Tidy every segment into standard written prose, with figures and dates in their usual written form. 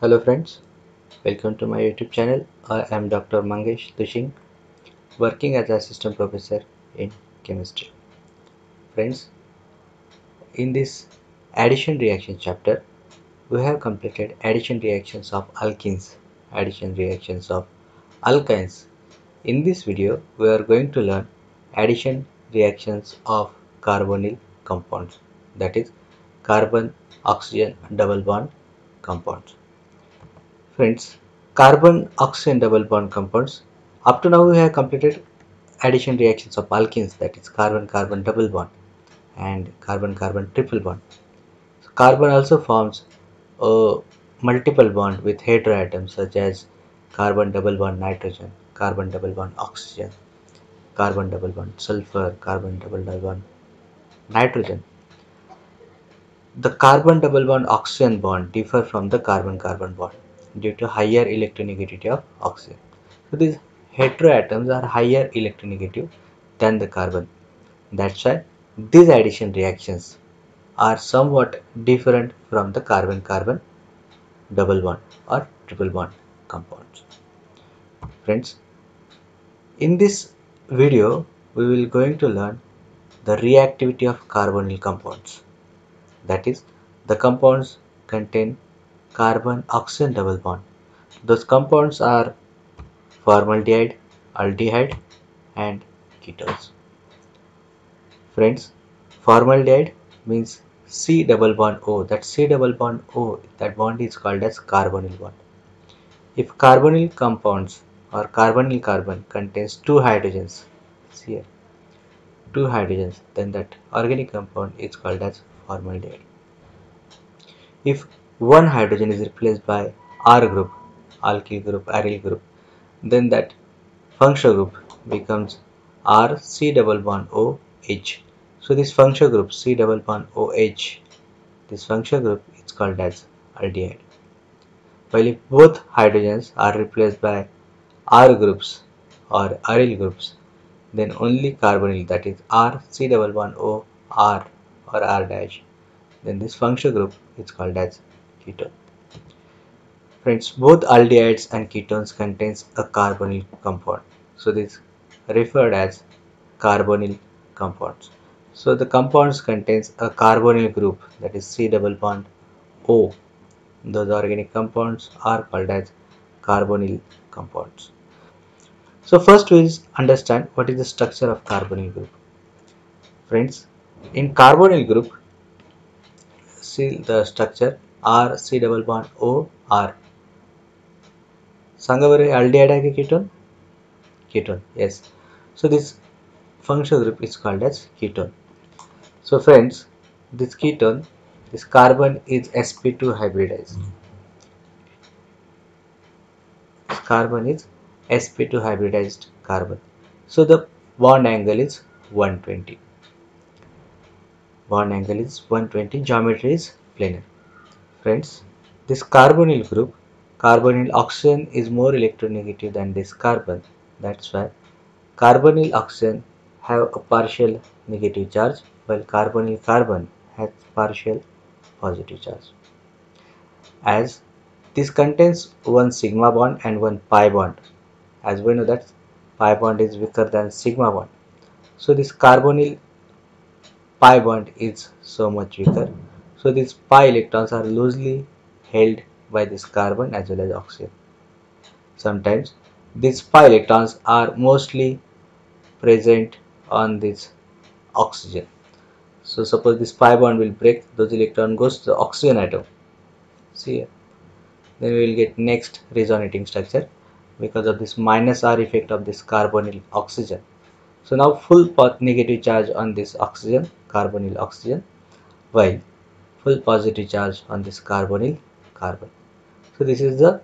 Hello friends, welcome to my YouTube channel. I am Dr. Mangesh Dushing, working as assistant professor in chemistry. Friends, in this addition reaction chapter, we have completed addition reactions of alkenes, addition reactions of alkynes. In this video, we are going to learn addition reactions of carbonyl compounds, that is carbon-oxygen double bond compounds. Friends, carbon oxygen double bond compounds. Up to now we have completed addition reactions of alkenes, that is carbon carbon double bond and carbon carbon triple bond. So carbon also forms a multiple bond with heteroatoms such as carbon double bond nitrogen, carbon double bond oxygen, carbon double bond sulfur, carbon double bond nitrogen. The carbon double bond oxygen bond differ from the carbon carbon bond due to higher electronegativity of oxygen. So these heteroatoms are higher electronegative than the carbon. That's why these addition reactions are somewhat different from the carbon carbon double bond or triple bond compounds. Friends, in this video we will going to learn the reactivity of carbonyl compounds. That is, the compounds contain carbon oxygen double bond. Those compounds are formaldehyde, aldehyde and ketones. Friends, formaldehyde means C double bond O. That C double bond O, that bond is called as carbonyl bond. If carbonyl compounds or carbonyl carbon contains two hydrogens, see here, two hydrogens, then that organic compound is called as formaldehyde. If one hydrogen is replaced by R group, alkyl group, aryl group, then that functional group becomes R C double bond OH. So this functional group C double bond OH, this functional group is called as aldehyde. While if both hydrogens are replaced by R groups or aryl groups, then only carbonyl, that is R C double bond O R or R dash, then this functional group is called as ketone. Friends, both aldehydes and ketones contains a carbonyl compound. So this referred as carbonyl compounds. So the compounds contains a carbonyl group, that is C double bond O. Those organic compounds are called as carbonyl compounds. So first we will understand what is the structure of carbonyl group. Friends, in carbonyl group, see the structure R C double bond O R. Sangavare aldehyde ketone? Ketone, yes. So this functional group is called as ketone. So friends, this ketone, this carbon is sp2 hybridized. This carbon is sp2 hybridized carbon. So the bond angle is 120. Bond angle is 120. Geometry is planar. Friends, this carbonyl group, carbonyl oxygen is more electronegative than this carbon. That's why carbonyl oxygen have a partial negative charge while carbonyl carbon has partial positive charge. As this contains one sigma bond and one pi bond. As we know that pi bond is weaker than sigma bond. So this carbonyl pi bond is so much weaker. So these pi electrons are loosely held by this carbon as well as oxygen. Sometimes these pi electrons are mostly present on this oxygen. So suppose this pi bond will break, those electron goes to the oxygen atom. See here. Then we will get next resonating structure because of this minus R effect of this carbonyl oxygen. So now full negative charge on this oxygen, carbonyl oxygen, while full positive charge on this carbonyl carbon. So this is the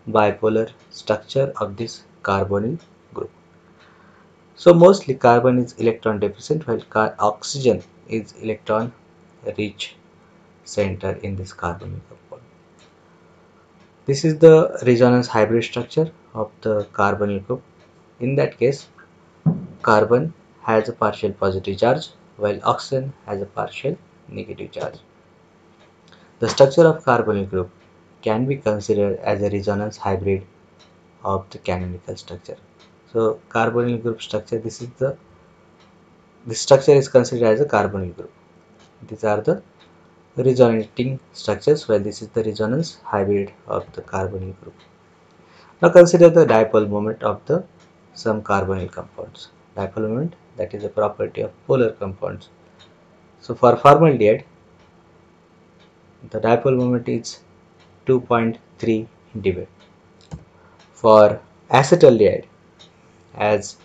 bipolar structure of this carbonyl group. So mostly carbon is electron deficient while oxygen is electron rich center in this carbonyl compound. This is the resonance hybrid structure of the carbonyl group. In that case, carbon has a partial positive charge while oxygen has a partial negative charge. The structure of carbonyl group can be considered as a resonance hybrid of the canonical structure. So carbonyl group structure, this structure is considered as a carbonyl group. These are the resonating structures, while this is the resonance hybrid of the carbonyl group. Now consider the dipole moment of the some carbonyl compounds. Dipole moment, that is a property of polar compounds. So for formaldehyde, the dipole moment is 2.3 dB. For acetaldehyde, as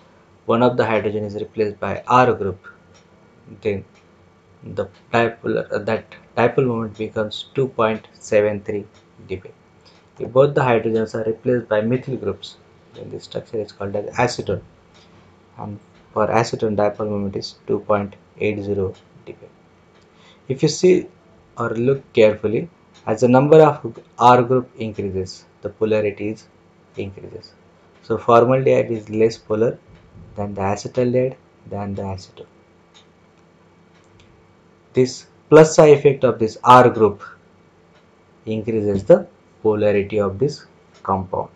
one of the hydrogen is replaced by R group, then the that dipole moment becomes 2.73 dB. If both the hydrogens are replaced by methyl groups, then this structure is called as acetone, and for acetone dipole moment is 2.80 dB. If you see or look carefully, as the number of R group increases, the polarity increases. So formaldehyde is less polar than the acetaldehyde than the acetone. This plus side effect of this R group increases the polarity of this compound,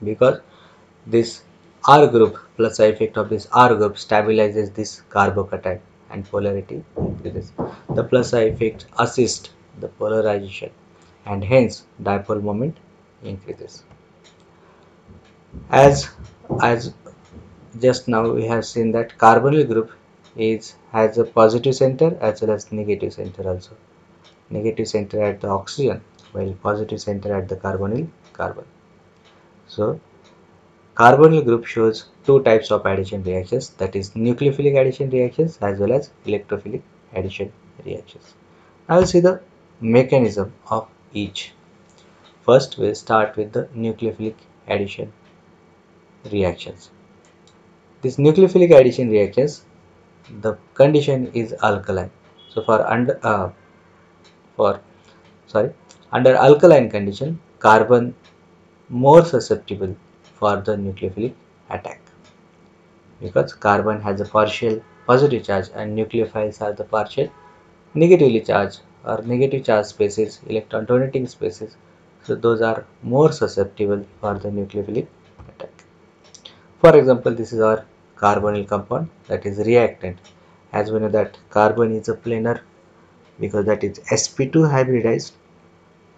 because this R group plus side effect of this R group stabilizes this carbocation and polarity increases. The plus side effect assists the polarization and hence dipole moment increases. As just now we have seen that carbonyl group has a positive center as well as negative center also. Negative center at the oxygen while positive center at the carbonyl carbon. So carbonyl group shows two types of addition reactions, that is nucleophilic addition reactions as well as electrophilic addition reactions. I will see the mechanism of each. First we will start with the nucleophilic addition reactions. This nucleophilic addition reactions, the condition is alkaline. So for under alkaline condition, carbon more susceptible for the nucleophilic attack, because carbon has a partial positive charge and nucleophiles are the partial negatively charged or negative charge species, electron donating species. So those are more susceptible for the nucleophilic attack. For example, this is our carbonyl compound, that is reactant. As we know that carbon is a planar because that is sp2 hybridized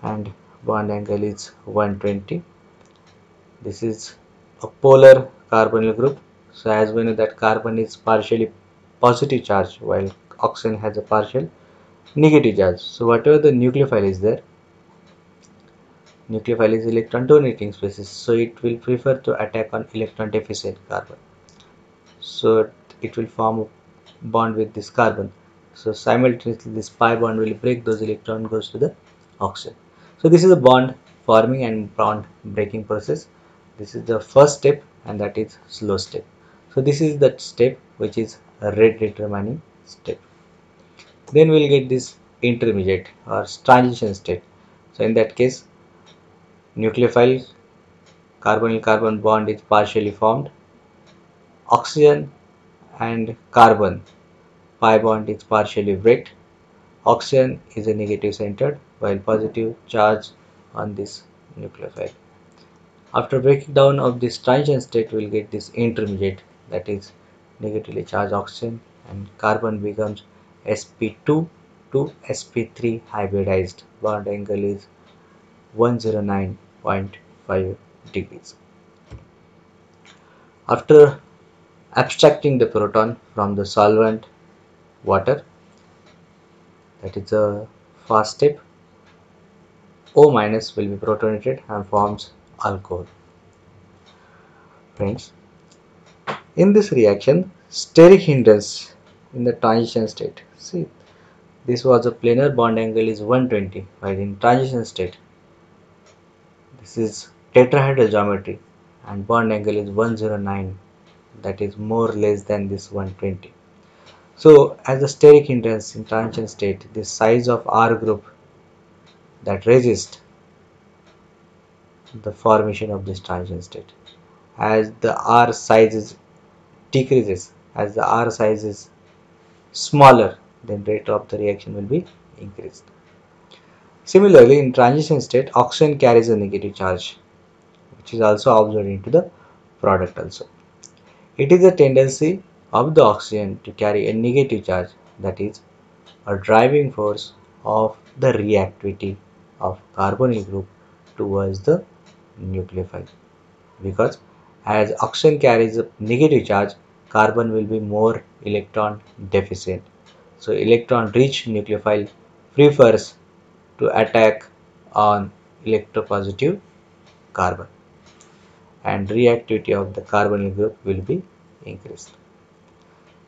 and bond angle is 120. This is a polar carbonyl group. So as we know that carbon is partially positive charge while oxygen has a partial negative charge. So whatever the nucleophile is there, nucleophile is electron donating species, so it will prefer to attack on electron deficient carbon. So it will form a bond with this carbon. So simultaneously this pi bond will break those electron, goes to the oxygen. So this is a bond forming and bond breaking process. This is the first step and that is slow step. So this is that step which is a rate determining step. Then we will get this intermediate or transition state. So in that case, nucleophile carbonyl carbon bond is partially formed. Oxygen and carbon pi bond is partially break. Oxygen is a negative centered while positive charge on this nucleophile. After breaking down of this transition state, we will get this intermediate, that is negatively charged oxygen and carbon becomes sp2 to sp3 hybridized. Bond angle is 109.5 degrees. After abstracting the proton from the solvent water, that is a fast step, O- will be protonated and forms alcohol. Friends, in this reaction, steric hindrance in the transition state. See, this was a planar bond angle is 120, while in transition state, this is tetrahedral geometry and bond angle is 109, that is more or less than this 120. So as the steric hindrance in transition state, the size of R group that resists the formation of this transition state. As the R size is decreases, as the R size is smaller, then rate of the reaction will be increased. Similarly, in transition state, oxygen carries a negative charge, which is also observed into the product also. It is a tendency of the oxygen to carry a negative charge, that is a driving force of the reactivity of carbonyl group towards the nucleophile, because as oxygen carries a negative charge, carbon will be more electron deficient. So electron rich nucleophile prefers to attack on electropositive carbon, and reactivity of the carbonyl group will be increased.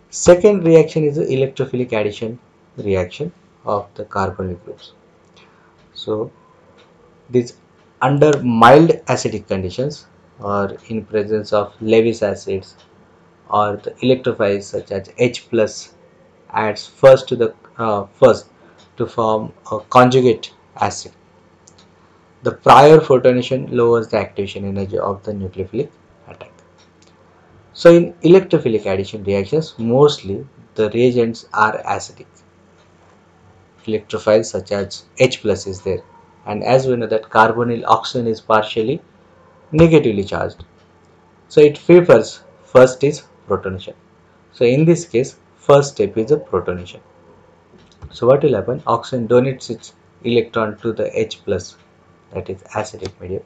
Second reaction is the electrophilic addition reaction of the carbonyl groups. So this under mild acidic conditions or in presence of Lewis acids or the electrophiles such as H plus adds first to form a conjugate acid. The prior protonation lowers the activation energy of the nucleophilic attack. So in electrophilic addition reactions, mostly the reagents are acidic. Electrophiles such as H plus is there, and as we know that carbonyl oxygen is partially negatively charged. So it prefers first is protonation. So in this case, first step is a protonation. So what will happen? Oxygen donates its electron to the H plus, that is acidic medium,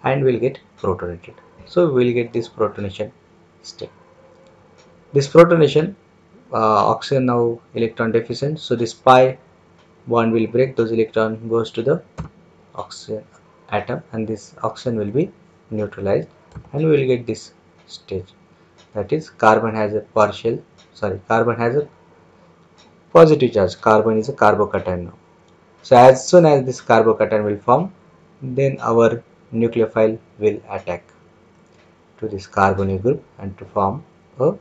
and will get protonated. So we will get this protonation step. This protonation, oxygen now electron deficient, so this pi bond will break, those electron goes to the oxygen atom, and this oxygen will be neutralized, and we will get this stage, that is carbon has a positive charge. Carbon is a carbocation now. So as soon as this carbocation will form, then our nucleophile will attack to this carbonyl group and to form a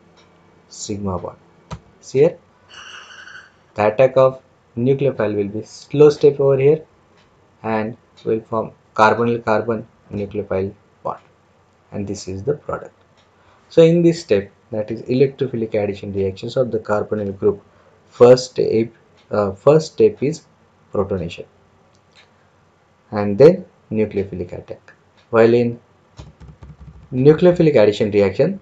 sigma bond. See here, the attack of nucleophile will be slow step over here and will form carbonyl carbon nucleophile bond, and this is the product. So in this step, that is electrophilic addition reactions of the carbonyl group, first step is protonation and then nucleophilic attack. While in nucleophilic addition reaction,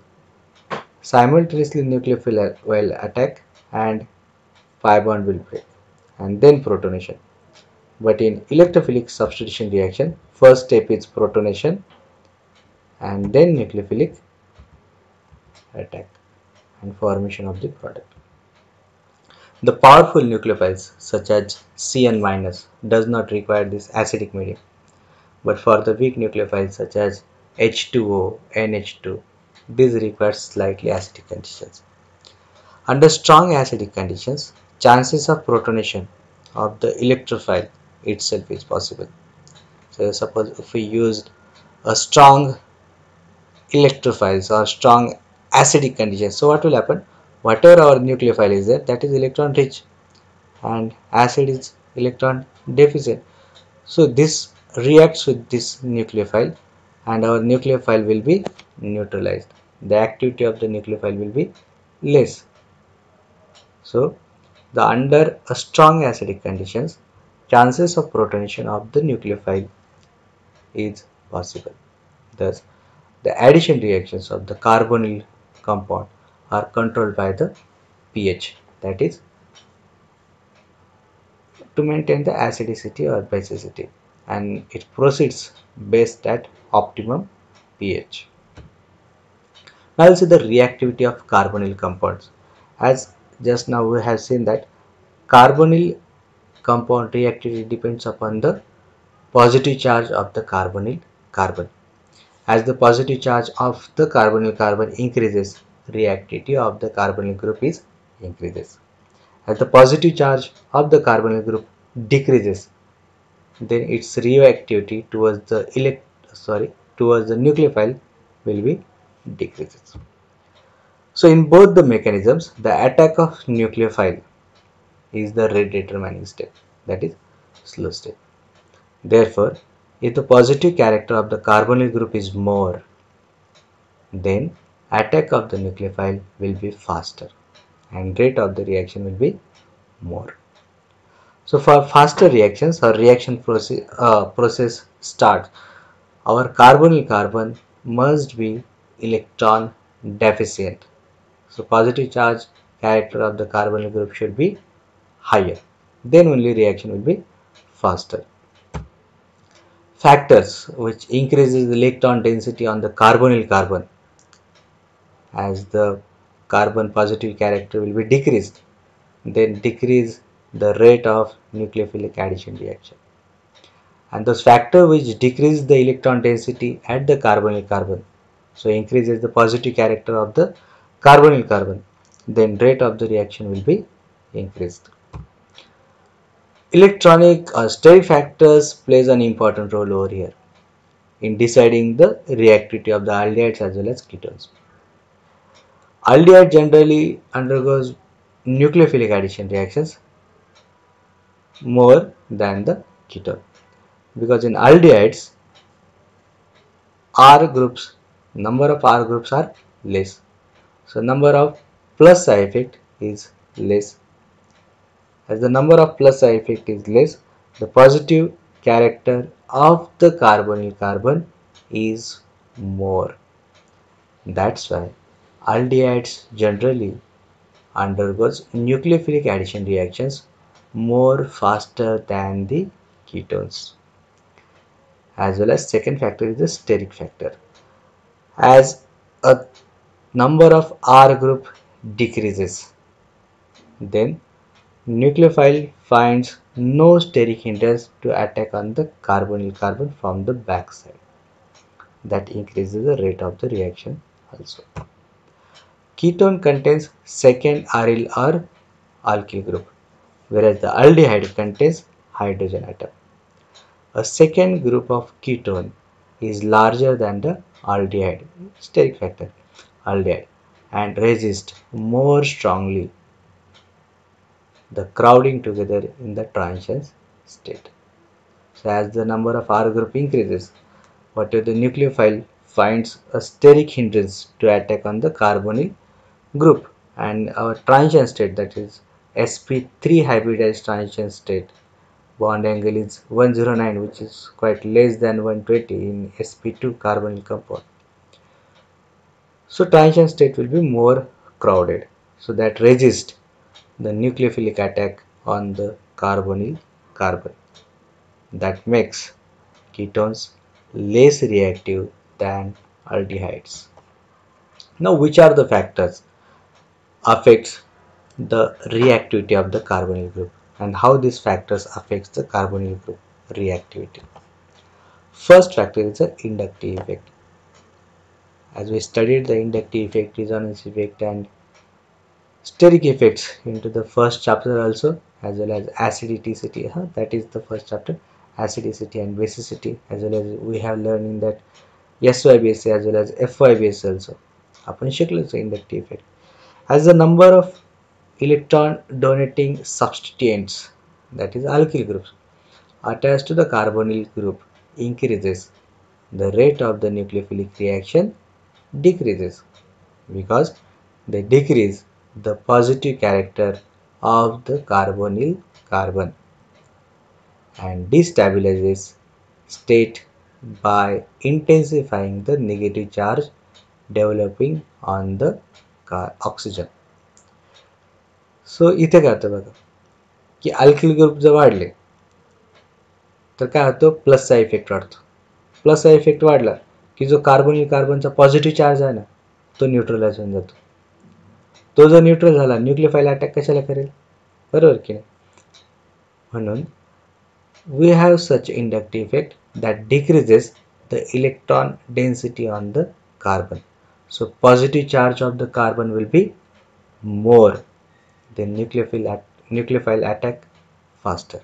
simultaneously nucleophile will attack and pi bond will break and then protonation. But in electrophilic substitution reaction, first step is protonation and then nucleophilic attack and formation of the product. The powerful nucleophiles such as Cn- does not require this acidic medium, but for the weak nucleophiles such as H2O, NH2, these require slightly acidic conditions. Under strong acidic conditions, chances of protonation of the electrophile itself is possible. So suppose if we used a strong electrophiles or strong acidic conditions, so what will happen? Whatever our nucleophile is there, that is electron rich, and acid is electron deficient. So this reacts with this nucleophile and our nucleophile will be neutralized. The activity of the nucleophile will be less. So the under a strong acidic conditions, chances of protonation of the nucleophile is possible. Thus, the addition reactions of the carbonyl compound are controlled by the pH, that is to maintain the acidicity or basicity, and it proceeds based at optimum pH. Now we'll see the reactivity of carbonyl compounds. As just now we have seen that carbonyl compound reactivity depends upon the positive charge of the carbonyl carbon. As the positive charge of the carbonyl carbon increases, reactivity of the carbonyl group is increases. As the positive charge of the carbonyl group decreases, then its reactivity towards the nucleophile will be decreases. So in both the mechanisms, the attack of nucleophile is the rate determining step, that is slow step. Therefore, if the positive character of the carbonyl group is more, then attack of the nucleophile will be faster and rate of the reaction will be more. So for faster reactions or reaction process starts, our carbonyl carbon must be electron deficient. So positive charge character of the carbonyl group should be higher. Then only reaction will be faster. Factors which increases the electron density on the carbonyl carbon, as the carbon positive character will be decreased, then decrease the rate of nucleophilic addition reaction. And those factors which decrease the electron density at the carbonyl carbon, so increases the positive character of the carbonyl carbon, then rate of the reaction will be increased. Electronic or steric factors plays an important role over here in deciding the reactivity of the aldehydes as well as ketones. Aldehyde generally undergoes nucleophilic addition reactions more than the ketone, because in aldehydes R groups, number of R groups are less, so number of plus side effect is less. As the number of plus side effect is less, the positive character of the carbonyl carbon is more. That's why aldehydes generally undergoes nucleophilic addition reactions more faster than the ketones. As well as second factor is the steric factor. As a number of R group decreases, then nucleophile finds no steric hindrance to attack on the carbonyl carbon from the backside. That increases the rate of the reaction also. Ketone contains second aryl or alkyl group, whereas the aldehyde contains hydrogen atom. A second group of ketone is larger than the aldehyde, steric factor, aldehyde, and resists more strongly the crowding together in the transition state. So as the number of R group increases, whatever the nucleophile finds a steric hindrance to attack on the carbonyl group, and our transition state, that is sp3 hybridized transition state, bond angle is 109, which is quite less than 120 in sp2 carbonyl compound. So transition state will be more crowded, so that resist the nucleophilic attack on the carbonyl carbon. That makes ketones less reactive than aldehydes. Now, which are the factors affects the reactivity of the carbonyl group, and how these factors affects the carbonyl group reactivity? First factor is the inductive effect. As we studied the inductive effect, resonance effect, and steric effects into the first chapter also, as well as acidicity, that is the first chapter, acidicity and basicity, as well as we have learned in that SY base as well as FY base also. आपण शिकलोच inductive effect. As the number of electron donating substituents, that is alkyl groups, attached to the carbonyl group increases, the rate of the nucleophilic reaction decreases, because they decrease the positive character of the carbonyl carbon and destabilizes state by intensifying the negative charge developing on the oxygen. सो इथे काय होतं बघा की alkyl group जर वाढले तर काय होतं, प्लसचा इफेक्ट वाढतो. प्लसचा इफेक्ट वाढला की जो कार्बोनिल कार्बनचा पॉझिटिव्ह चार्ज आहे ना, तो न्यूट्रलाइज होऊन जातो. तो जर न्यूट्रल झाला, न्यूक्लियोफाइल अटॅक कशाला करेल, बरोबर की नाही. म्हणून we have such inductive effect that decreases the electron density on the carbon. So positive charge of the carbon will be more, then nucleophile attack faster.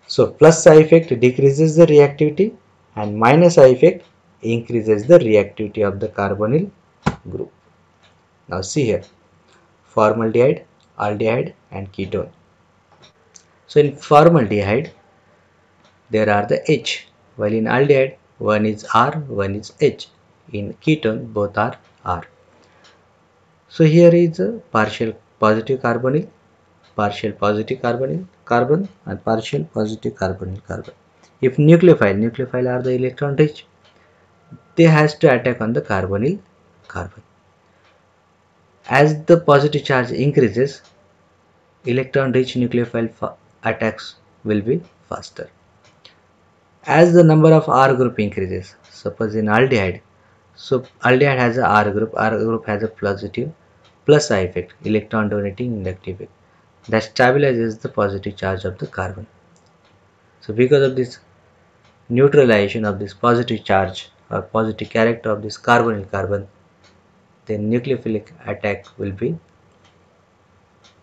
So plus side effect decreases the reactivity and minus side effect increases the reactivity of the carbonyl group. Now see here, formaldehyde, aldehyde and ketone. So in formaldehyde there are the H, while in aldehyde one is R, one is H. In ketone both are R. So here is a partial positive carbonyl, partial positive carbonyl, carbon and partial positive carbonyl carbon. If nucleophile are the electron rich, they has to attack on the carbonyl carbon. As the positive charge increases, electron rich nucleophile attacks will be faster. As the number of R group increases, suppose in aldehyde, so aldehyde has a R group has a positive plus I effect, electron donating inductive effect, that stabilizes the positive charge of the carbon. So because of this neutralization of this positive charge or positive character of this carbonyl carbon, the nucleophilic attack will be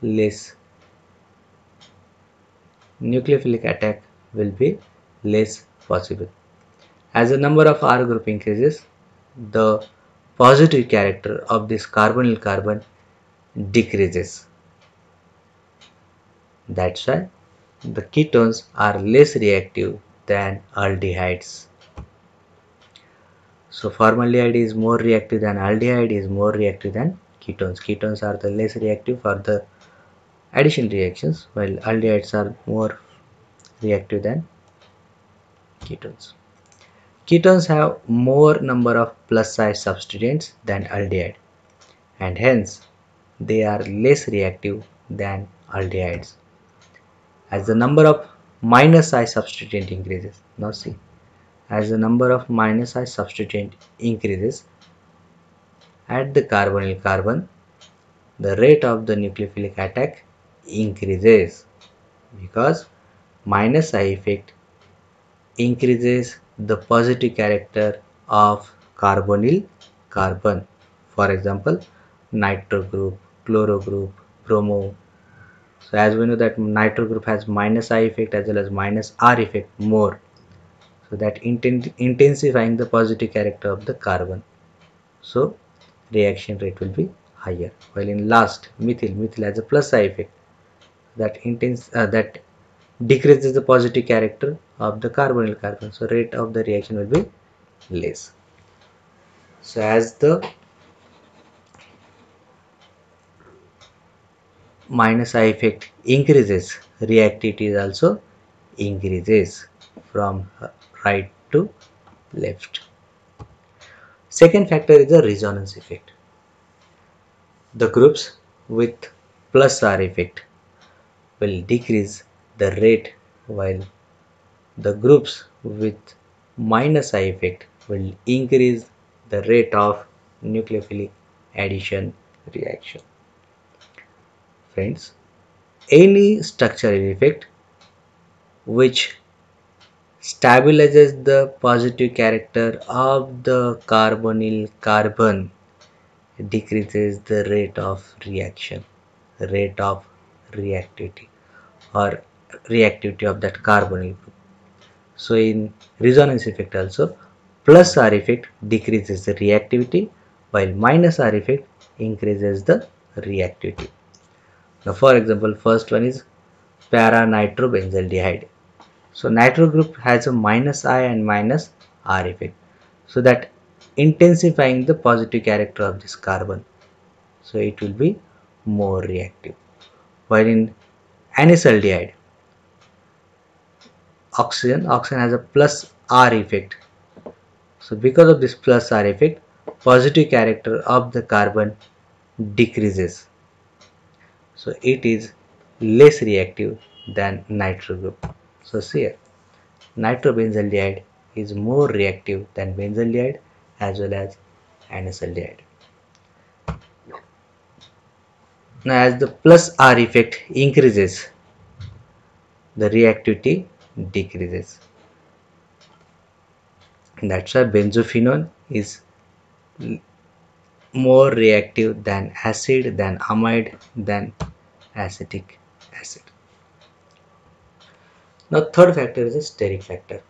less. Nucleophilic attack will be less possible. As the number of R group increases, the positive character of this carbonyl carbon decreases. That's why the ketones are less reactive than aldehydes. So formaldehyde is more reactive than aldehyde, is more reactive than ketones. Ketones are the less reactive for the addition reactions, while aldehydes are more reactive than ketones. Ketones have more number of plus I substituents than aldehyde, and hence they are less reactive than aldehydes. As the number of minus I substituent increases, now see, as the number of minus I substituent increases at the carbonyl carbon, the rate of the nucleophilic attack increases, because minus I effect increases the positive character of carbonyl carbon. For example, nitro group, chloro group, bromo. So as we know that nitro group has minus I effect as well as minus R effect more. So that intensifying the positive character of the carbon. So reaction rate will be higher. While in last methyl has a plus I effect that decreases the positive character of the carbonyl carbon. So rate of the reaction will be less. So as the minus I effect increases, reactivity is also increases from right to left. Second factor is the resonance effect. The groups with plus R effect will decrease the rate, while the groups with minus I effect will increase the rate of nucleophilic addition reaction. Friends, any structural effect which stabilizes the positive character of the carbonyl carbon decreases the rate of reaction, rate of reactivity or reactivity of that carbonyl group. So in resonance effect also, plus R effect decreases the reactivity, while minus R effect increases the reactivity. Now for example, first one is para-nitrobenzaldehyde. So nitro group has a minus I and minus R effect. So that intensifying the positive character of this carbon. So it will be more reactive. While in anisaldehyde, oxygen has a plus R effect. So because of this plus R effect, positive character of the carbon decreases. So it is less reactive than nitro group. So see here, nitrobenzaldehyde is more reactive than benzaldehyde as well as anisaldehyde. Now as the plus R effect increases, the reactivity decreases. That's why benzophenone is more reactive than acid, than amide, than acetic acid. Now third factor is a steric factor.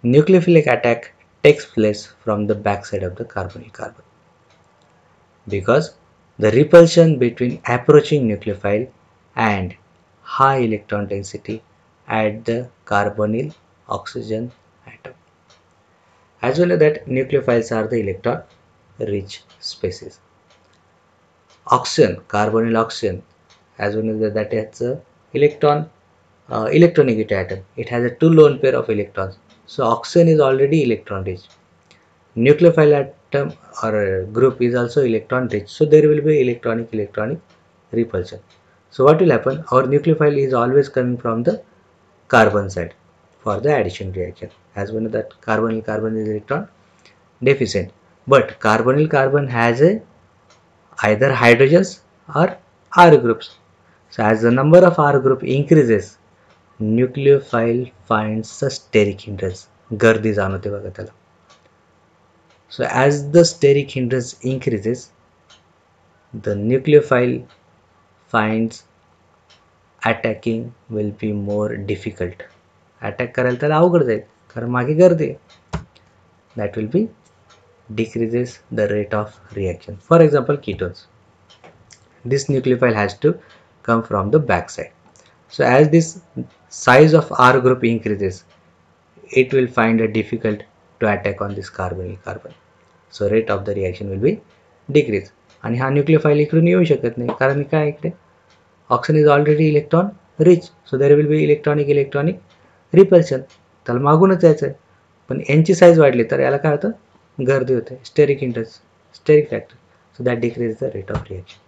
Nucleophilic attack takes place from the backside of the carbonyl carbon, because the repulsion between approaching nucleophile and high electron density at the carbonyl oxygen atom. As well as that nucleophiles are the electron rich species. Oxygen, carbonyl oxygen as we know that it's a electronegative atom. It has a two lone pair of electrons. So oxygen is already electron rich. Nucleophile atom or group is also electron rich. So there will be electronic repulsion. So what will happen? Our nucleophile is always coming from the carbon side for the addition reaction. As we know that carbonyl carbon is electron deficient, but carbonyl carbon has a either hydrogens or R groups. So as the number of R group increases, nucleophile finds a steric hindrance. गर्दी जाणवते बघा त्याला. So as the steric hindrance increases, the nucleophile finds attacking will be more difficult. Attack करायला त्याला अवघड जाईल कारण मागे गर्दी आहे. That will be decreases the rate of reaction. For example, ketones. This nucleophile has to come from the back side. So as this size of R group increases, it will find it difficult to attack on this carbonyl carbon. So rate of the reaction will be decrease. आणि हा nucleophile इकडून येऊ शकत नाही कारण काय इकडे oxygen is already electron rich. So there will be electronic repulsion. त्याला मागूनच यायचं आहे. पण यांची साईज वाढली तर याला काय होतं गर्दी होते. Steric interest steric factor. So that decrease the rate of reaction.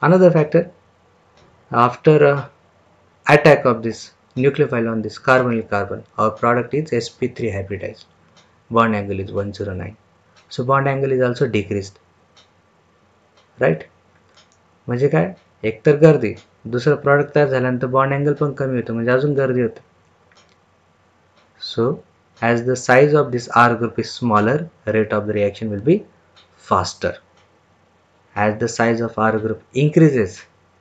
Another factor, after attack of this nucleophile on this carbonyl carbon, our product is sp3 hybridized. Bond angle is 109. So bond angle is also decreased, right? म्हणजे काय एकतर गर्दी, दुसरं product तयार झाल्यानंतर bond angle पण कमी होतं म्हणजे अजून गर्दी होते. So as the size of this R group is smaller, rate of the reaction will be faster. As the size of R group increases,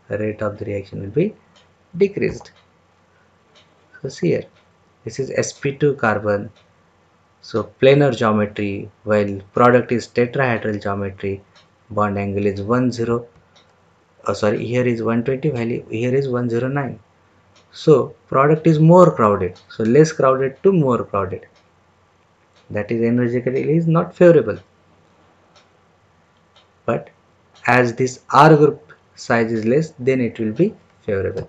rate of the reaction will be decreased. So see here, this is sp2 carbon. So planar geometry, while product is tetrahedral geometry, bond angle is 10. Here is 120 value, here is 109. So product is more crowded. So less crowded to more crowded. That is energetically is not favorable. But as this R group size is less, then it will be favorable.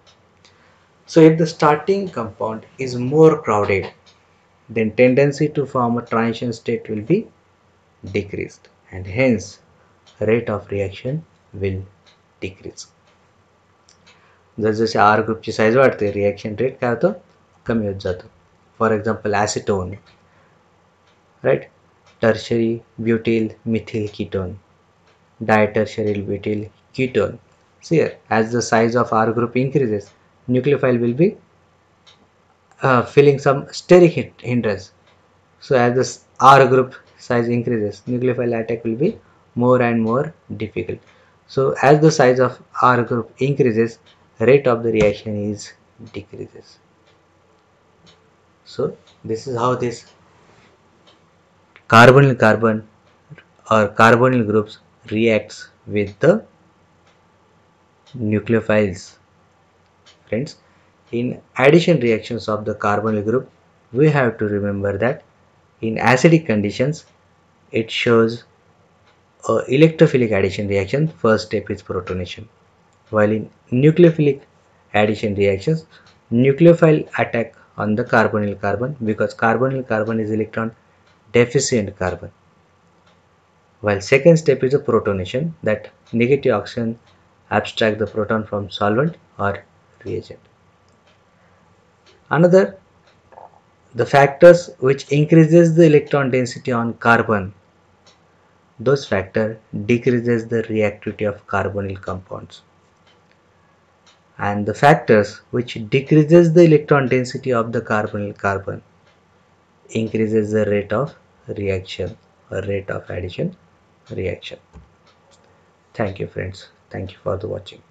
So if the starting compound is more crowded, then tendency to form a transition state will be decreased and hence rate of reaction will decrease. जसे R ग्रुपची size वाढते reaction rate काय होतं कमी होत जातो. For example acetone, right, tertiary butyl methyl ketone, ditertiary butyl ketone. So here, as the size of R group increases, nucleophile will be feeling some steric hindrance. So as the R group size increases, nucleophile attack will be more and more difficult. So as the size of R group increases, rate of the reaction is decreases. So this is how this carbonyl carbon or carbonyl groups reacts with the nucleophiles. Friends, in addition reactions of the carbonyl group, we have to remember that in acidic conditions it shows a electrophilic addition reaction. First step is protonation, while in nucleophilic addition reactions, nucleophile attack on the carbonyl carbon because carbonyl carbon is electron deficient carbon. While second step is a protonation, that negative oxygen abstract the proton from solvent or reagent. Another, the factors which increases the electron density on carbon, those factor decreases the reactivity of carbonyl compounds. And the factors which decreases the electron density of the carbonyl carbon increases the rate of reaction or rate of addition reaction. Thank you friends. Thank you for the watching.